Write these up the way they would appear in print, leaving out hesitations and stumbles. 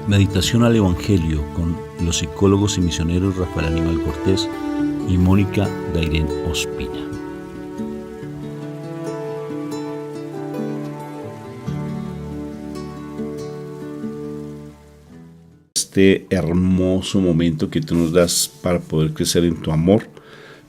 Meditación al Evangelio con los psicólogos y misioneros Rafael Aníbal Cortés y Mónica Dairén Ospina. Este hermoso momento que tú nos das para poder crecer en tu amor,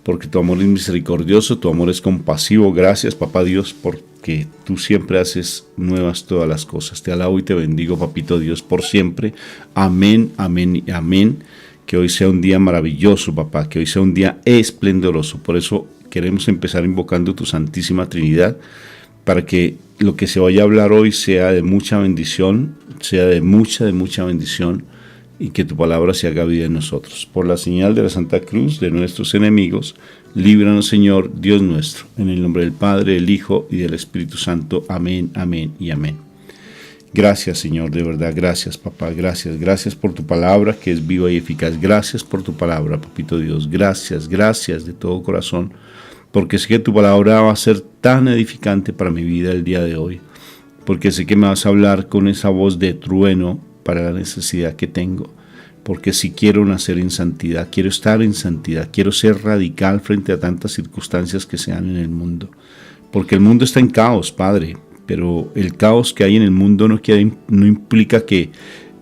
porque tu amor es misericordioso, tu amor es compasivo. Gracias, Papá Dios, porque tú siempre haces nuevas todas las cosas. Te alabo y te bendigo, Papito Dios, por siempre. Amén, amén y amén. Que hoy sea un día maravilloso, Papá, que hoy sea un día esplendoroso. Por eso queremos empezar invocando tu Santísima Trinidad, para que lo que se vaya a hablar hoy sea de mucha bendición, sea de mucha bendición, y que tu palabra se haga vida en nosotros. Por la señal de la Santa Cruz de nuestros enemigos, líbranos, Señor, Dios nuestro, en el nombre del Padre, del Hijo y del Espíritu Santo. Amén, amén y amén. Gracias, Señor, de verdad, gracias, Papá, gracias por tu palabra que es viva y eficaz. Gracias por tu palabra, Papito Dios, gracias de todo corazón, porque sé que tu palabra va a ser tan edificante para mi vida el día de hoy, porque sé que me vas a hablar con esa voz de trueno para la necesidad que tengo, porque si quiero nacer en santidad, quiero estar en santidad, quiero ser radical frente a tantas circunstancias que se dan en el mundo, porque el mundo está en caos, Padre, pero el caos que hay en el mundo no implica que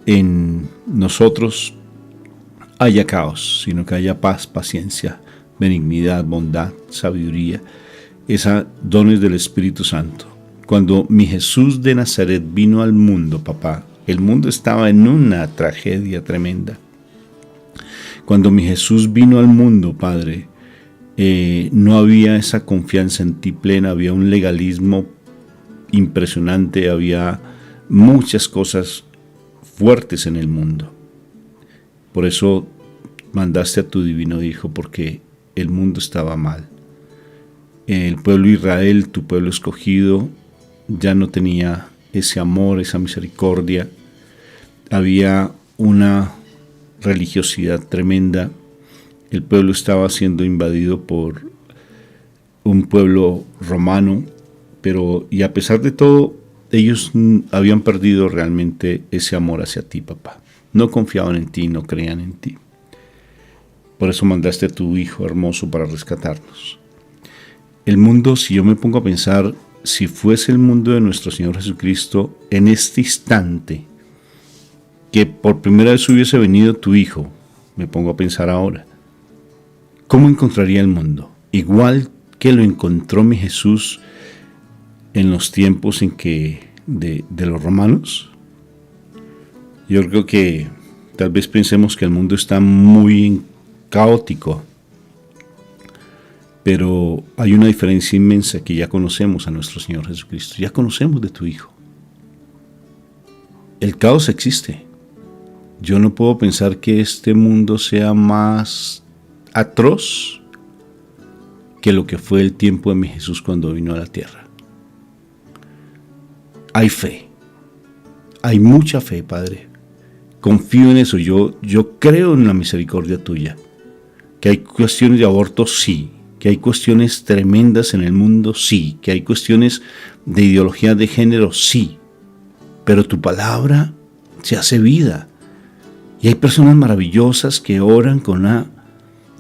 en nosotros haya caos, sino que haya paz, paciencia, benignidad, bondad, sabiduría, esos dones del Espíritu Santo. Cuando mi Jesús de Nazaret vino al mundo, Papá, el mundo estaba en una tragedia tremenda. Cuando mi Jesús vino al mundo, Padre, no había esa confianza en ti plena, había un legalismo impresionante, había muchas cosas fuertes en el mundo. Por eso mandaste a tu divino Hijo, porque el mundo estaba mal. El pueblo de Israel, tu pueblo escogido, ya no tenía ese amor, esa misericordia. Había una religiosidad tremenda. El pueblo estaba siendo invadido por un pueblo romano, y a pesar de todo, ellos habían perdido realmente ese amor hacia ti, Papá. No confiaban en ti, no creían en ti. Por eso mandaste a tu Hijo hermoso para rescatarnos. El mundo, si yo me pongo a pensar, si fuese el mundo de nuestro Señor Jesucristo, en este instante, que por primera vez hubiese venido tu Hijo, me pongo a pensar ahora, ¿cómo encontraría el mundo? Igual que lo encontró mi Jesús en los tiempos en que de los romanos. Yo creo que tal vez pensemos que el mundo está muy caótico, pero hay una diferencia inmensa, que ya conocemos a nuestro Señor Jesucristo, ya conocemos de tu Hijo. El caos existe. Yo no puedo pensar que este mundo sea más atroz que lo que fue el tiempo de mi Jesús cuando vino a la tierra. Hay fe, hay mucha fe, Padre. Confío en eso, yo creo en la misericordia tuya. Que hay cuestiones de aborto, sí. Que hay cuestiones tremendas en el mundo, sí. Que hay cuestiones de ideología de género, sí. Pero tu palabra se hace vida. Y hay personas maravillosas que oran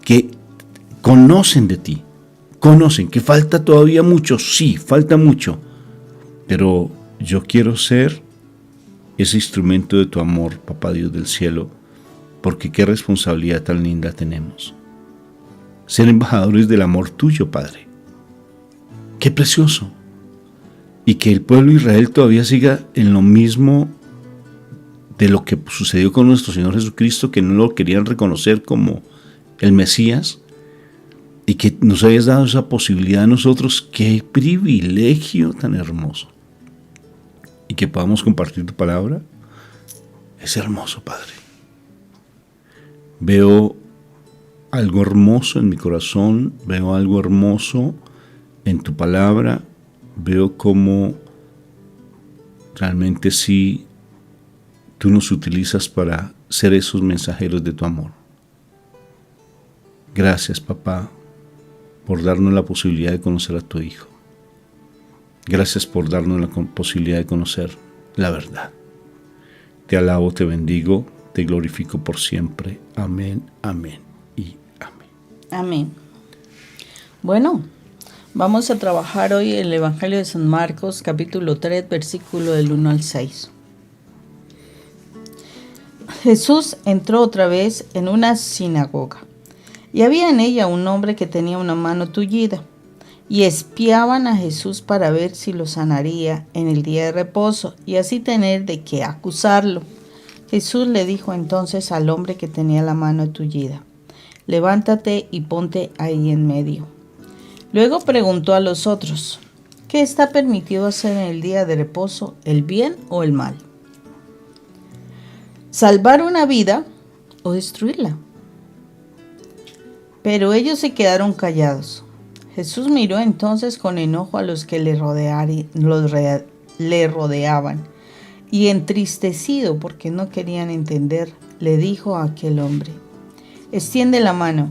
que conocen de ti. Conocen que falta todavía mucho, sí, falta mucho. Pero yo quiero ser ese instrumento de tu amor, Papá Dios del cielo, porque qué responsabilidad tan linda tenemos. Ser embajadores del amor tuyo, Padre. ¡Qué precioso! Y que el pueblo de Israel todavía siga en lo mismo de lo que sucedió con nuestro Señor Jesucristo, que no lo querían reconocer como el Mesías, y que nos hayas dado esa posibilidad a nosotros. ¡Qué privilegio tan hermoso! Y que podamos compartir tu palabra. Es hermoso, Padre. Veo algo hermoso en mi corazón, veo algo hermoso en tu palabra, veo cómo realmente sí tú nos utilizas para ser esos mensajeros de tu amor. Gracias, Papá, por darnos la posibilidad de conocer a tu Hijo. Gracias por darnos la posibilidad de conocer la verdad. Te alabo, te bendigo, te glorifico por siempre. Amén, amén y amén. Amén. Bueno, vamos a trabajar hoy el Evangelio de San Marcos, capítulo 3, versículo del 1 al 6. Jesús entró otra vez en una sinagoga, y había en ella un hombre que tenía una mano tullida, y espiaban a Jesús para ver si lo sanaría en el día de reposo, y así tener de qué acusarlo. Jesús le dijo entonces al hombre que tenía la mano tullida: levántate y ponte ahí en medio. Luego preguntó a los otros: ¿qué está permitido hacer en el día de reposo, el bien o el mal? ¿Salvar una vida o destruirla? Pero ellos se quedaron callados. Jesús miró entonces con enojo a los que le rodeaban, y entristecido porque no querían entender, le dijo a aquel hombre: extiende la mano.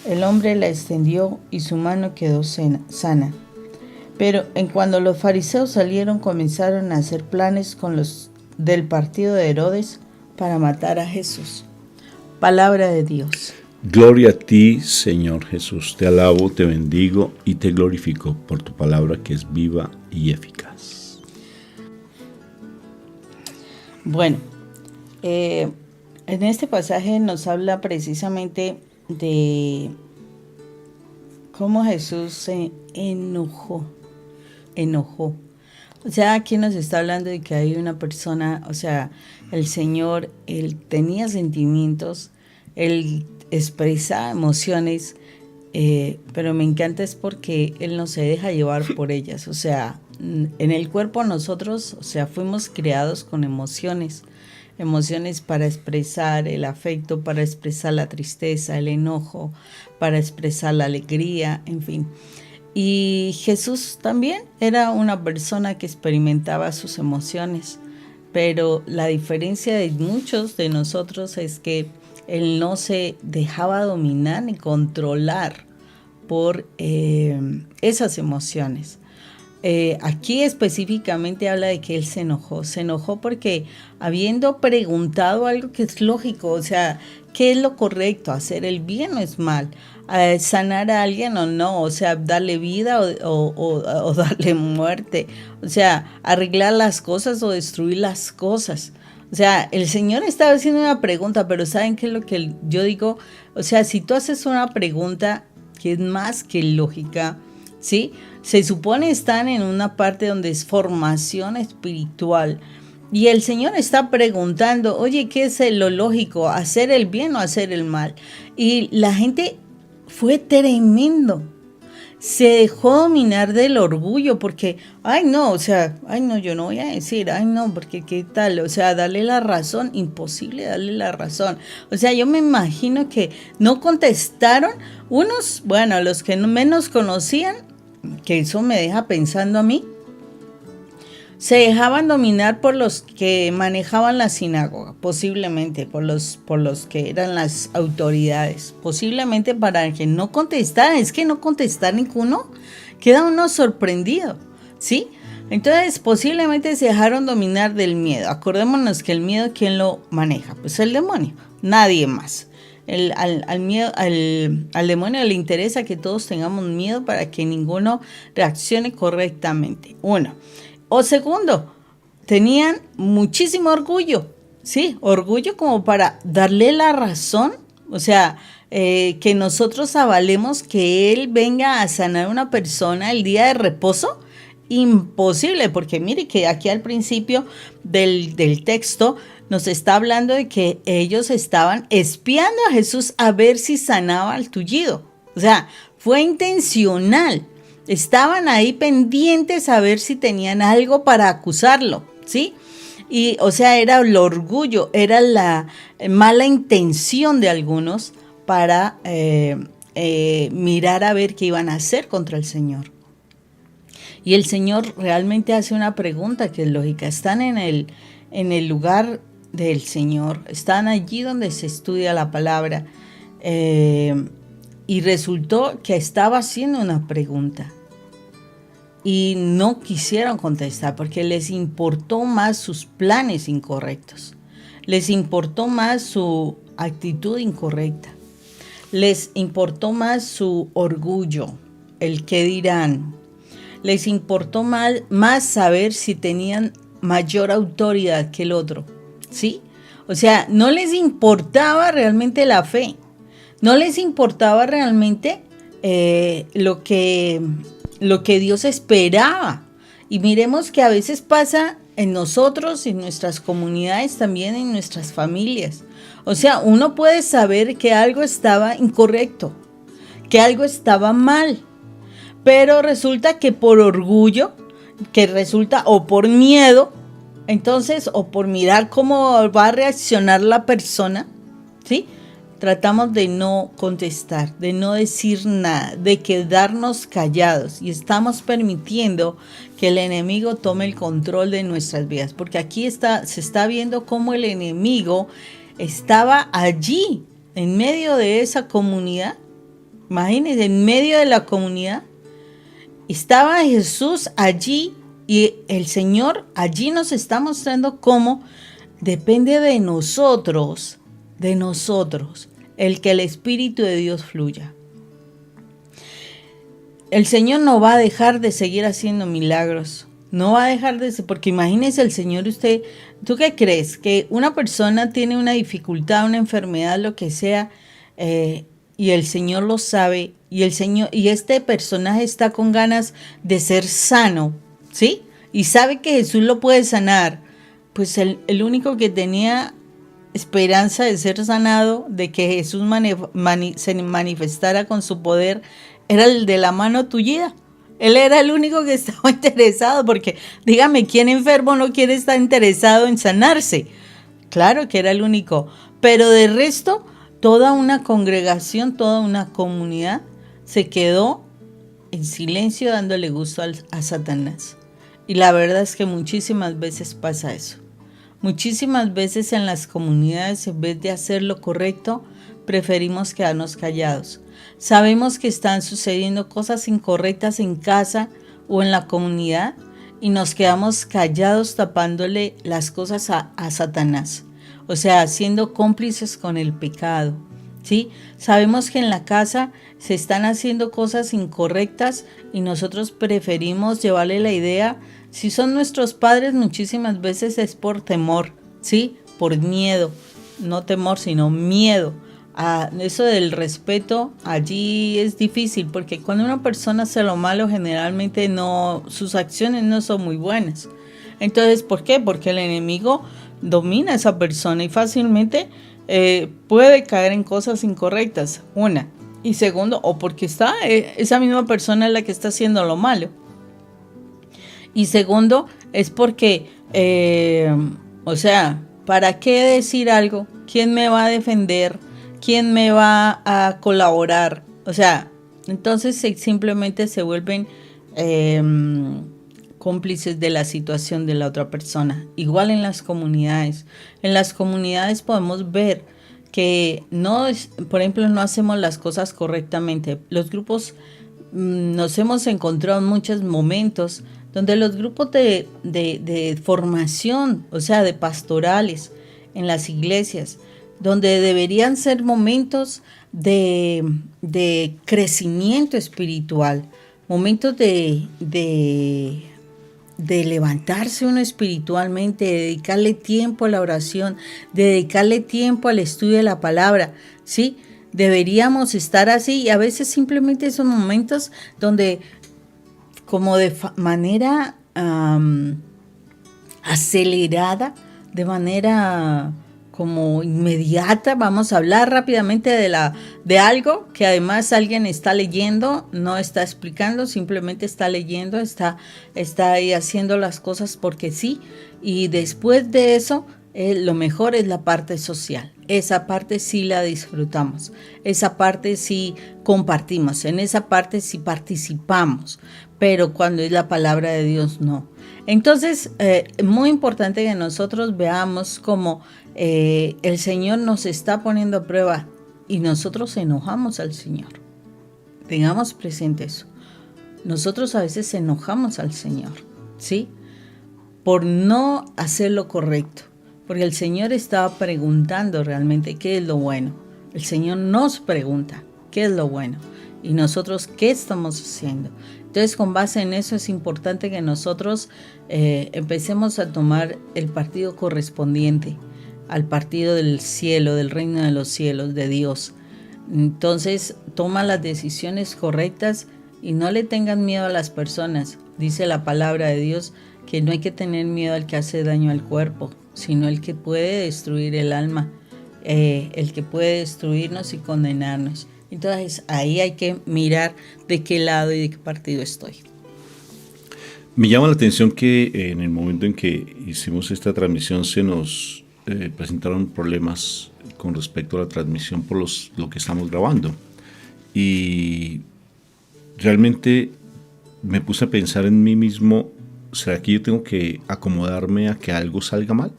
El hombre la extendió y su mano quedó sana. Pero en cuando los fariseos salieron, comenzaron a hacer planes con los del partido de Herodes para matar a Jesús. Palabra de Dios. Gloria a ti, Señor Jesús. Te alabo, te bendigo y te glorifico por tu palabra que es viva y eficaz. Bueno, en este pasaje nos habla precisamente de cómo Jesús se enojó. O sea, aquí nos está hablando de que hay una persona, o sea, el Señor, Él tenía sentimientos, Él expresa emociones, pero me encanta es porque Él no se deja llevar por ellas. O sea, en el cuerpo nosotros, o sea, fuimos creados con emociones para expresar el afecto, para expresar la tristeza, el enojo, para expresar la alegría, en fin. Y Jesús también era una persona que experimentaba sus emociones, pero la diferencia de muchos de nosotros es que Él no se dejaba dominar ni controlar por esas emociones. Aquí específicamente habla de que Él se enojó porque habiendo preguntado algo que es lógico, o sea, ¿qué es lo correcto? ¿Hacer el bien o es mal? ¿Sanar a alguien o no? O sea, darle vida o darle muerte. O sea, arreglar las cosas o destruir las cosas. O sea, el Señor estaba haciendo una pregunta, pero ¿saben qué es lo que yo digo? O sea, si tú haces una pregunta que es más que lógica, ¿sí? Se supone están en una parte donde es formación espiritual. Y el Señor está preguntando, oye, ¿qué es lo lógico? ¿Hacer el bien o hacer el mal? Y la gente fue tremendo. Se dejó dominar del orgullo porque, ay no, o sea, ay no, yo no voy a decir, ay no, porque qué tal, o sea, darle la razón, imposible darle la razón. O sea, yo me imagino que no contestaron unos, bueno, los que menos conocían, que eso me deja pensando a mí, se dejaban dominar por los que manejaban la sinagoga, posiblemente por los que eran las autoridades, posiblemente para que no contestaran. Es que no contestar ninguno, queda uno sorprendido, ¿sí? Entonces posiblemente se dejaron dominar del miedo. Acordémonos que el miedo, ¿quién lo maneja? Pues el demonio, nadie más. Al demonio le interesa que todos tengamos miedo para que ninguno reaccione correctamente. Uno. O segundo, tenían muchísimo orgullo, ¿sí? Orgullo como para darle la razón, o sea, que nosotros avalemos que Él venga a sanar a una persona el día de reposo. Imposible, porque mire que aquí al principio del texto nos está hablando de que ellos estaban espiando a Jesús a ver si sanaba al tullido. O sea, fue intencional. Estaban ahí pendientes a ver si tenían algo para acusarlo, ¿sí? Y, o sea, era el orgullo, era la mala intención de algunos para mirar a ver qué iban a hacer contra el Señor. Y el Señor realmente hace una pregunta que es lógica. Están en el lugar del Señor, están allí donde se estudia la palabra, y resultó que estaba haciendo una pregunta. y no quisieron contestar porque les importó más sus planes incorrectos, les importó más su actitud incorrecta, les importó más su orgullo, el qué dirán, les importó más saber si tenían mayor autoridad que el otro, ¿sí? O sea, no les importaba realmente la fe, no les importaba realmente lo que Dios esperaba. Y miremos que a veces pasa en nosotros, en nuestras comunidades, también en nuestras familias. O sea, uno puede saber que algo estaba incorrecto, que algo estaba mal, pero resulta que por orgullo, o por miedo, entonces, o por mirar cómo va a reaccionar la persona, ¿sí? Tratamos de no contestar, de no decir nada, de quedarnos callados y estamos permitiendo que el enemigo tome el control de nuestras vidas, porque aquí se está viendo cómo el enemigo estaba allí, en medio de esa comunidad. Imagínense, en medio de la comunidad estaba Jesús allí y el Señor allí nos está mostrando cómo depende de nosotros, el que el Espíritu de Dios fluya. El Señor no va a dejar de seguir haciendo milagros, no va a dejar de ser, porque imagínese el Señor, ¿tú qué crees? Que una persona tiene una dificultad, una enfermedad, lo que sea, y el Señor lo sabe, y este personaje está con ganas de ser sano, ¿sí? Y sabe que Jesús lo puede sanar, pues el único que tenía esperanza de ser sanado, de que Jesús se manifestara con su poder, era el de la mano tullida. Él era el único que estaba interesado, porque dígame, ¿quién enfermo no quiere estar interesado en sanarse? Claro que era el único, pero de resto, toda una congregación, toda una comunidad se quedó en silencio dándole gusto a Satanás. Y la verdad es que muchísimas veces pasa eso. Muchísimas veces en las comunidades, en vez de hacer lo correcto, preferimos quedarnos callados. Sabemos que están sucediendo cosas incorrectas en casa o en la comunidad y nos quedamos callados tapándole las cosas a Satanás. O sea, siendo cómplices con el pecado, ¿sí? Sabemos que en la casa se están haciendo cosas incorrectas y nosotros preferimos llevarle la idea. Si son nuestros padres, muchísimas veces es por temor, ¿sí? Por miedo, no temor, sino miedo. Eso del respeto allí es difícil, porque cuando una persona hace lo malo, generalmente sus acciones no son muy buenas. Entonces, ¿por qué? Porque el enemigo domina a esa persona y fácilmente puede caer en cosas incorrectas, una. Y segundo, o porque esa misma persona es la que está haciendo lo malo. Y segundo, es porque, o sea, ¿para qué decir algo? ¿Quién me va a defender? ¿Quién me va a colaborar? O sea, entonces simplemente se vuelven cómplices de la situación de la otra persona. Igual en las comunidades. En las comunidades podemos ver que por ejemplo, no hacemos las cosas correctamente. Los grupos, nos hemos encontrado en muchos momentos donde los grupos de formación, o sea, de pastorales en las iglesias, donde deberían ser momentos de crecimiento espiritual, momentos de levantarse uno espiritualmente, de dedicarle tiempo a la oración, de dedicarle tiempo al estudio de la palabra, ¿sí? Deberíamos estar así, y a veces simplemente son momentos donde, como de manera acelerada, de manera como inmediata, vamos a hablar rápidamente de algo que además alguien está leyendo, no está explicando, simplemente está leyendo, está ahí haciendo las cosas porque sí, y después de eso, lo mejor es la parte social. Esa parte sí la disfrutamos, esa parte sí compartimos, en esa parte sí participamos, pero cuando es la palabra de Dios, no. Entonces, muy importante que nosotros veamos cómo el Señor nos está poniendo a prueba y nosotros enojamos al Señor. Tengamos presente eso. nosotros a veces enojamos al Señor, ¿sí? Por no hacer lo correcto, porque el Señor estaba preguntando realmente qué es lo bueno. El Señor nos pregunta qué es lo bueno y nosotros qué estamos haciendo. Entonces, con base en eso es importante que nosotros empecemos a tomar el partido correspondiente al partido del cielo, del reino de los cielos, de Dios. Entonces, toma las decisiones correctas y no le tengan miedo a las personas. Dice la palabra de Dios que no hay que tener miedo al que hace daño al cuerpo, sino el que puede destruir el alma, el que puede destruirnos y condenarnos. Entonces, ahí hay que mirar de qué lado y de qué partido estoy. Me llama la atención que en el momento en que hicimos esta transmisión se nos presentaron problemas con respecto a la transmisión por lo que estamos grabando. Y realmente me puse a pensar en mí mismo, ¿será que yo tengo que acomodarme a que algo salga mal?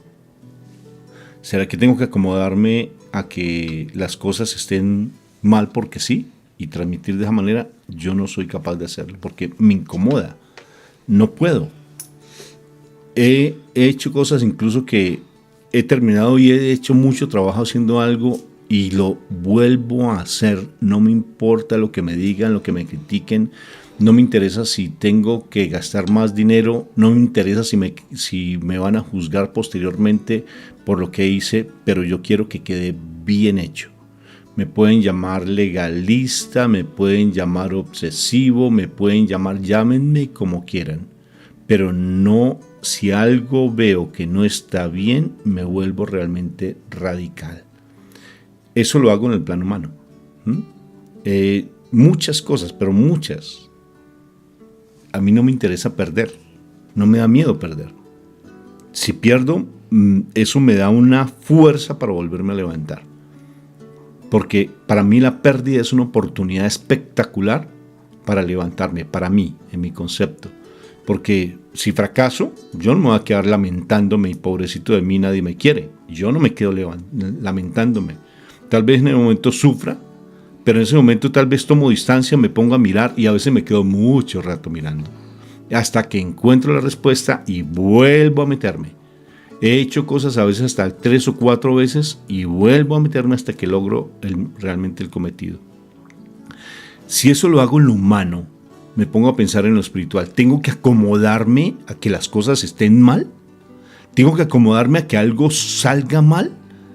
¿Será que tengo que acomodarme a que las cosas estén mal porque sí? Y transmitir de esa manera, yo no soy capaz de hacerlo porque me incomoda. No puedo. He hecho cosas incluso que he terminado y he hecho mucho trabajo haciendo algo y lo vuelvo a hacer. No me importa lo que me digan, lo que me critiquen. No me interesa si tengo que gastar más dinero. No me interesa si me van a juzgar posteriormente por lo que hice, pero yo quiero que quede bien hecho. Me pueden llamar legalista, me pueden llamar obsesivo, me pueden llamar, llámenme como quieran. Pero no, si algo veo que no está bien, me vuelvo realmente radical. Eso lo hago en el plano humano. Muchas cosas, pero muchas. A mí no me interesa perder, no me da miedo perder. Si pierdo, eso me da una fuerza para volverme a levantar. Porque para mí la pérdida es una oportunidad espectacular para levantarme, para mí, en mi concepto. Porque si fracaso, yo no me voy a quedar lamentándome y pobrecito de mí, nadie me quiere. Yo no me quedo lamentándome. Tal vez en el momento sufra, pero en ese momento tal vez tomo distancia, me pongo a mirar y a veces me quedo mucho rato mirando. Hasta que encuentro la respuesta y vuelvo a meterme. He hecho cosas a veces hasta 3 o 4 veces y vuelvo a meterme hasta que logro realmente el cometido. Si eso lo hago en lo humano, me pongo a pensar en lo espiritual. ¿Tengo que acomodarme a que las cosas estén mal? ¿Tengo que acomodarme a que algo salga mal?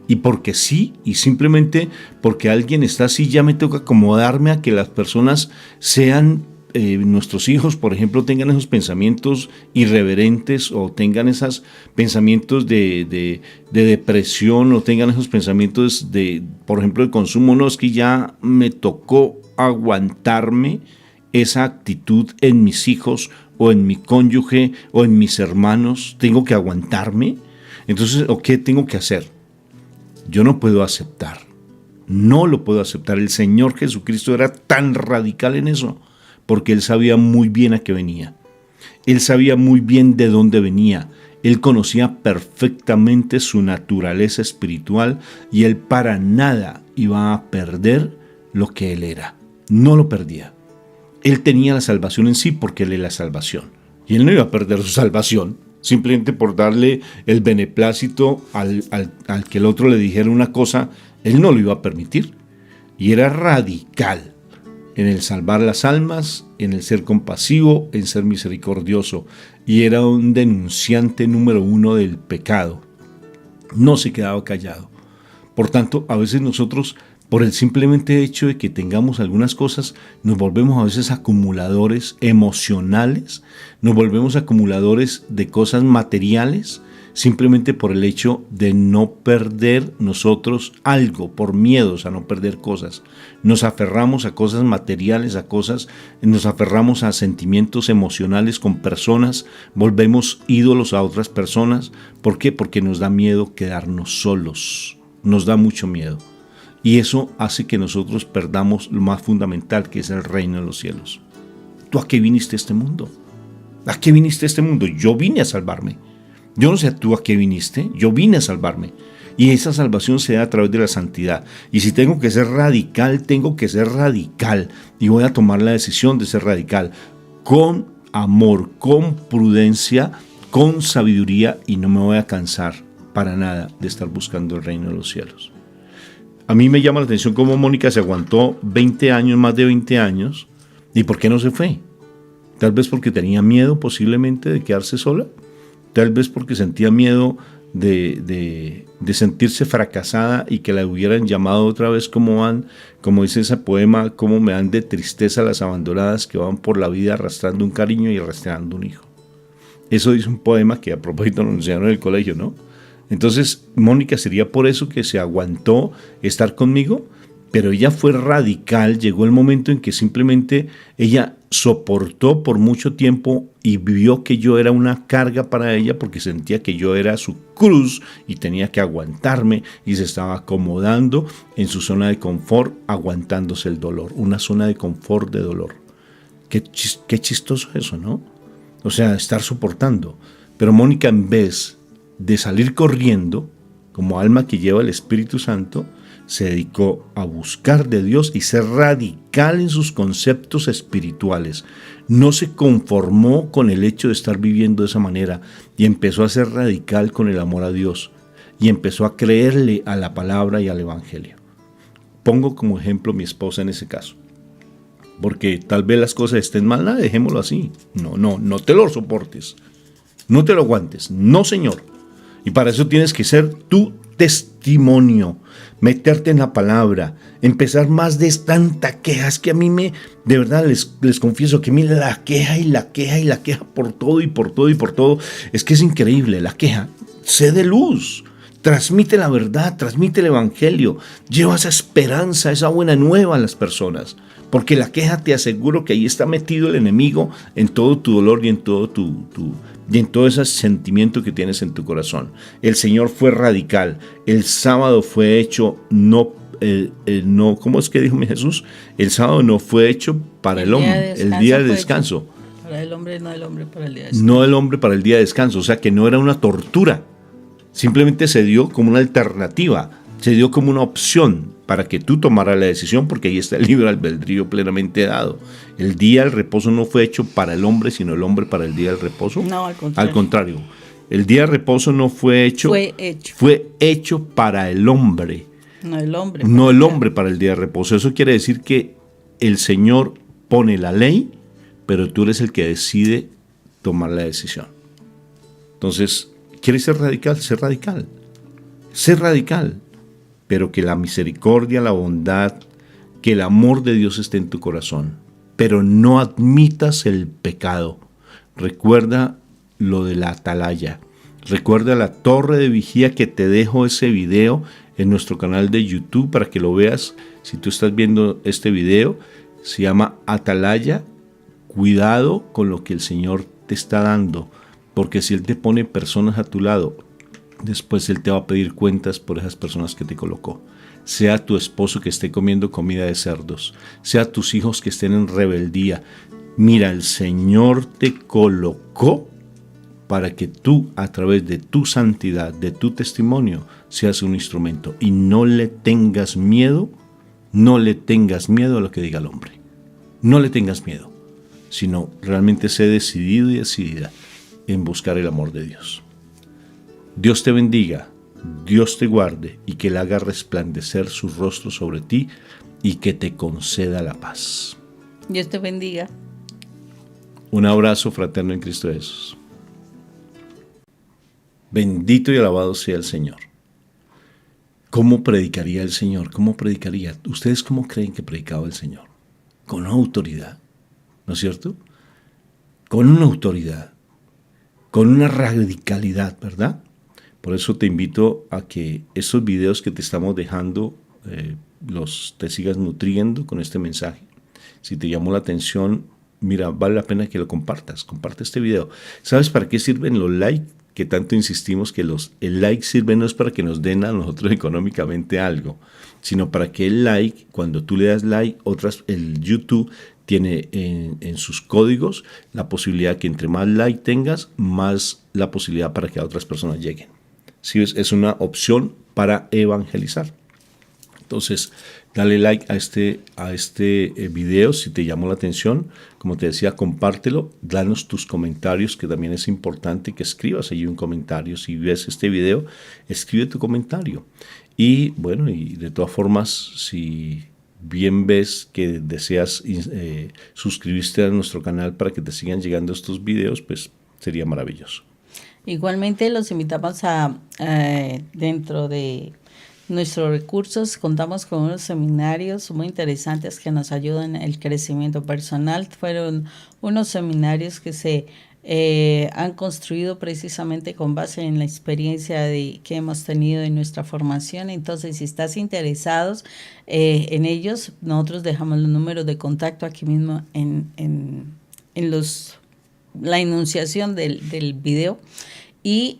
Y porque sí, y simplemente porque alguien está así, ya me tengo que acomodarme a que las personas sean nuestros hijos, por ejemplo, tengan esos pensamientos irreverentes o tengan esos pensamientos de depresión o tengan esos pensamientos por ejemplo, de consumo. No, es que ya me tocó aguantarme esa actitud en mis hijos o en mi cónyuge o en mis hermanos. Tengo que aguantarme. Entonces, ¿qué tengo que hacer? Yo no puedo aceptar. No lo puedo aceptar. El Señor Jesucristo era tan radical en eso, porque Él sabía muy bien a qué venía. Él sabía muy bien de dónde venía. Él conocía perfectamente su naturaleza espiritual y Él para nada iba a perder lo que Él era. No lo perdía. Él tenía la salvación en sí porque Él es la salvación. Y Él no iba a perder su salvación simplemente por darle el beneplácito al que el otro le dijera una cosa. Él no lo iba a permitir. Y era radical en el salvar las almas, en el ser compasivo, en ser misericordioso. Y era un denunciante número 1 del pecado. No se quedaba callado. Por tanto, a veces nosotros, por el simplemente hecho de que tengamos algunas cosas, nos volvemos a veces acumuladores emocionales, nos volvemos acumuladores de cosas materiales, simplemente por el hecho de no perder nosotros algo, por miedos a no perder cosas. Nos aferramos a cosas materiales, nos aferramos a sentimientos emocionales con personas, volvemos ídolos a otras personas. ¿Por qué? Porque nos da miedo quedarnos solos, nos da mucho miedo. Y eso hace que nosotros perdamos lo más fundamental, que es el reino de los cielos. ¿Tú a qué viniste a este mundo? ¿A qué viniste a este mundo? Yo vine a salvarme. Yo no sé tú a qué viniste, yo vine a salvarme. Y esa salvación se da a través de la santidad. Y si tengo que ser radical, tengo que ser radical. Y voy a tomar la decisión de ser radical. con amor, con prudencia, con sabiduría, y no me voy a cansar para nada de estar buscando el reino de los cielos. A mí me llama la atención cómo Mónica se aguantó 20 años, más de 20 años, y por qué no se fue. Tal vez porque tenía miedo posiblemente de quedarse sola, tal vez porque sentía miedo de sentirse fracasada y que la hubieran llamado otra vez como dice ese poema, como me dan de tristeza las abandonadas que van por la vida arrastrando un cariño y arrastrando un hijo. Eso dice un poema que a propósito nos enseñaron en el colegio, ¿no? Entonces, Mónica, sería por eso que se aguantó estar conmigo, pero ella fue radical. Llegó el momento en que simplemente ella soportó por mucho tiempo y vio que yo era una carga para ella, porque sentía que yo era su cruz y tenía que aguantarme, y se estaba acomodando en su zona de confort, aguantándose el dolor, una zona de confort de dolor. Qué chistoso eso, ¿no? O sea, estar soportando. Pero Mónica, en vez de salir corriendo, como alma que lleva el Espíritu Santo, se dedicó a buscar de Dios y ser radical en sus conceptos espirituales. No se conformó con el hecho de estar viviendo de esa manera y empezó a ser radical con el amor a Dios y empezó a creerle a la palabra y al Evangelio. Pongo como ejemplo a mi esposa en ese caso, porque tal vez las cosas estén mal, dejémoslo así. No te lo soportes, no te lo aguantes, no, Señor. Y para eso tienes que ser tu testimonio, meterte en la palabra, empezar más de tanta queja. Es que a mí de verdad les confieso que a mí la queja y la queja y la queja por todo y por todo y por todo, es que es increíble la queja. Sé de luz, transmite la verdad, transmite el Evangelio, lleva esa esperanza, esa buena nueva a las personas, porque la queja, te aseguro que ahí está metido el enemigo en todo tu dolor y en todo y en todo ese sentimiento que tienes en tu corazón. El Señor fue radical. El sábado fue hecho ¿cómo es que dijo mi Jesús? El sábado no fue hecho para el hombre, el día de descanso. Para el hombre, no el hombre para el día de descanso. No el hombre para el día de descanso, o sea que no era una tortura. Simplemente se dio como una alternativa, se dio como una opción para que tú tomaras la decisión, porque ahí está el libre albedrío plenamente dado. El día del reposo no fue hecho para el hombre, sino el hombre para el día del reposo. No, al contrario. Al contrario, el día del reposo no fue hecho. Fue hecho para el hombre. No el hombre. No el hombre para el día de reposo. Eso quiere decir que el Señor pone la ley, pero tú eres el que decide tomar la decisión. Entonces, ¿quieres ser radical? Sé radical. Sé radical. Pero que la misericordia, la bondad, que el amor de Dios esté en tu corazón. Pero no admitas el pecado. Recuerda lo de la atalaya. Recuerda la torre de vigía, que te dejo ese video en nuestro canal de YouTube para que lo veas. Si tú estás viendo este video, se llama Atalaya. Cuidado con lo que el Señor te está dando, porque si Él te pone personas a tu lado, después Él te va a pedir cuentas por esas personas que te colocó. Sea tu esposo que esté comiendo comida de cerdos, sea tus hijos que estén en rebeldía. Mira, el Señor te colocó para que tú, a través de tu santidad, de tu testimonio, seas un instrumento. Y no le tengas miedo a lo que diga el hombre. No le tengas miedo, sino realmente sé decidido y decidida en buscar el amor de Dios. Dios te bendiga, Dios te guarde y que Él haga resplandecer su rostro sobre ti y que te conceda la paz. Dios te bendiga. Un abrazo fraterno en Cristo Jesús. Bendito y alabado sea el Señor. ¿Cómo predicaría el Señor? ¿Cómo predicaría? ¿Ustedes cómo creen que predicaba el Señor? Con una autoridad, ¿no es cierto? Con una autoridad, con una radicalidad, ¿verdad? Por eso te invito a que estos videos que te estamos dejando te sigas nutriendo con este mensaje. Si te llamó la atención, mira, vale la pena que lo compartas. Comparte este video. ¿Sabes para qué sirven los likes? Que tanto insistimos que el like sirve no es para que nos den a nosotros económicamente algo, sino para que el like, cuando tú le das like, el YouTube tiene en sus códigos la posibilidad que entre más like tengas, más la posibilidad para que a otras personas lleguen. ¿Sí ves? Es una opción para evangelizar. Entonces, dale like a este video si te llamó la atención. Como te decía, compártelo, danos tus comentarios, que también es importante que escribas allí un comentario. Si ves este video, escribe tu comentario. Y bueno, y de todas formas, si bien ves que deseas suscribirte a nuestro canal para que te sigan llegando estos videos, pues sería maravilloso. Igualmente los invitamos a dentro de nuestros recursos, contamos con unos seminarios muy interesantes que nos ayudan en el crecimiento personal. Fueron unos seminarios que se han construido precisamente con base en la experiencia que hemos tenido en nuestra formación. Entonces, si estás interesados en ellos, nosotros dejamos los números de contacto aquí mismo en la enunciación del video. Y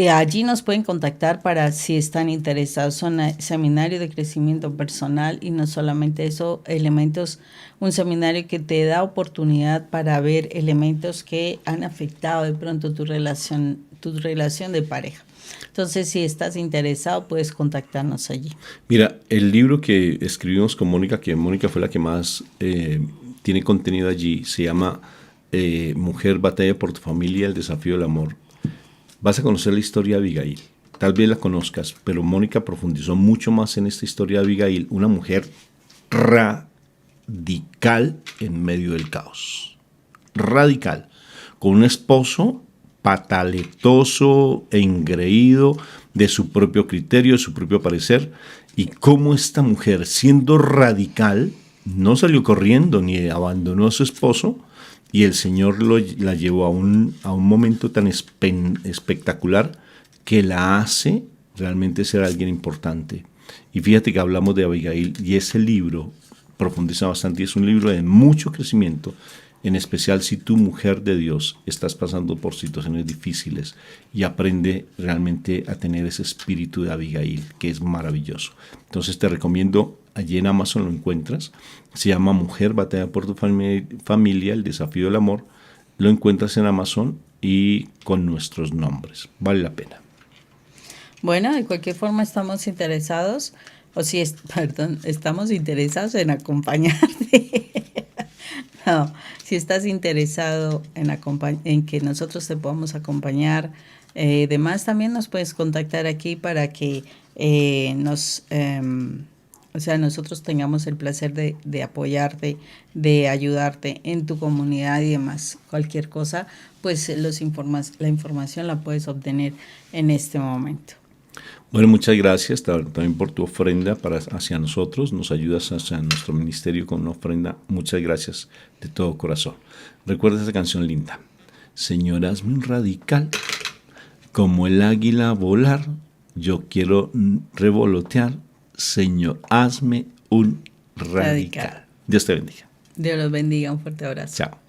allí nos pueden contactar para si están interesados. Son seminarios de crecimiento personal y no solamente eso, un seminario que te da oportunidad para ver elementos que han afectado de pronto tu relación de pareja. Entonces, si estás interesado, puedes contactarnos allí. Mira, el libro que escribimos con Mónica, que Mónica fue la que más tiene contenido allí, se llama Mujer, batalla por tu familia, el desafío del amor. Vas a conocer la historia de Abigail. Tal vez la conozcas, pero Mónica profundizó mucho más en esta historia de Abigail, una mujer radical en medio del caos. Radical. Con un esposo pataletoso e engreído de su propio criterio, de su propio parecer, y cómo esta mujer, siendo radical, no salió corriendo ni abandonó a su esposo, y el Señor la llevó a un momento tan espectacular que la hace realmente ser alguien importante. Y fíjate que hablamos de Abigail, y ese libro profundiza bastante, y es un libro de mucho crecimiento, en especial si tú, mujer de Dios, estás pasando por situaciones difíciles, y aprende realmente a tener ese espíritu de Abigail, que es maravilloso. Entonces te recomiendo, allí en Amazon lo encuentras, se llama Mujer, batalla por tu familia, el desafío del amor. Lo encuentras en Amazon y con nuestros nombres. Vale la pena. Bueno, de cualquier forma estamos interesados, estamos interesados en acompañarte. No, si estás interesado en que nosotros te podamos acompañar, además también nos puedes contactar aquí para que nosotros tengamos el placer de apoyarte, de ayudarte en tu comunidad y demás. Cualquier cosa, pues la información la puedes obtener en este momento. Bueno, muchas gracias también por tu ofrenda hacia nosotros. Nos ayudas hacia nuestro ministerio con una ofrenda. Muchas gracias de todo corazón. Recuerda esta canción linda. Señor, hazme un radical, como el águila volar. Yo quiero revolotear. Señor, hazme un radical. Dios te bendiga. Dios los bendiga. Un fuerte abrazo. Chao.